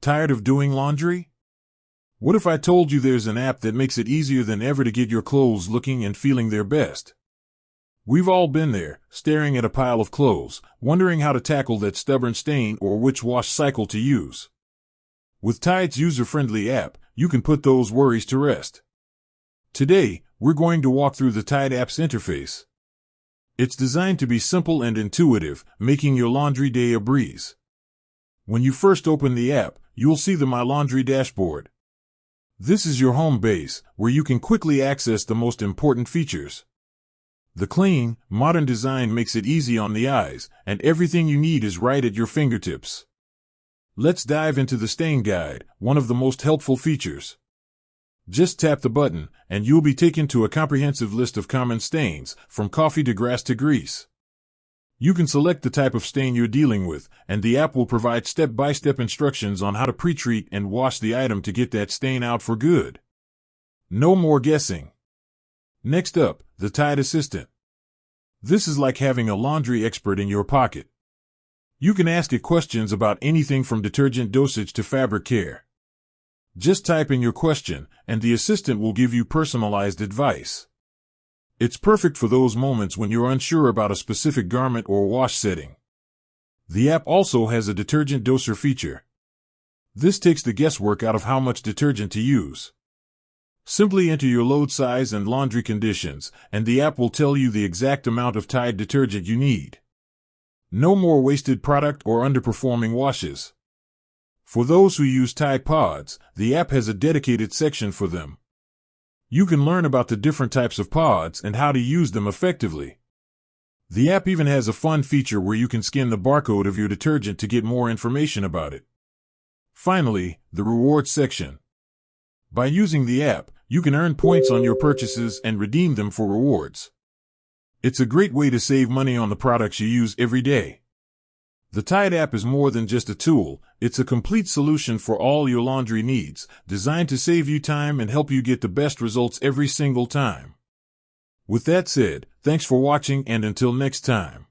Tired of doing laundry? What if I told you there's an app that makes it easier than ever to get your clothes looking and feeling their best? We've all been there, staring at a pile of clothes, wondering how to tackle that stubborn stain or which wash cycle to use. With Tide's user-friendly app, you can put those worries to rest. Today, we're going to walk through the Tide app's interface. It's designed to be simple and intuitive, making your laundry day a breeze. When you first open the app, you'll see the My Laundry dashboard. This is your home base, where you can quickly access the most important features. The clean, modern design makes it easy on the eyes, and everything you need is right at your fingertips. Let's dive into the stain guide, one of the most helpful features. Just tap the button, and you'll be taken to a comprehensive list of common stains, from coffee to grass to grease. You can select the type of stain you're dealing with, and the app will provide step-by-step instructions on how to pre-treat and wash the item to get that stain out for good. No more guessing. Next up, the Tide Assistant. This is like having a laundry expert in your pocket. You can ask it questions about anything from detergent dosage to fabric care. Just type in your question, and the assistant will give you personalized advice. It's perfect for those moments when you're unsure about a specific garment or wash setting. The app also has a detergent doser feature. This takes the guesswork out of how much detergent to use. Simply enter your load size and laundry conditions, and the app will tell you the exact amount of Tide detergent you need. No more wasted product or underperforming washes. For those who use Tide Pods, the app has a dedicated section for them. You can learn about the different types of pods and how to use them effectively. The app even has a fun feature where you can scan the barcode of your detergent to get more information about it. Finally, the rewards section. By using the app, you can earn points on your purchases and redeem them for rewards. It's a great way to save money on the products you use every day. The Tide app is more than just a tool, it's a complete solution for all your laundry needs, designed to save you time and help you get the best results every single time. With that said, thanks for watching and until next time.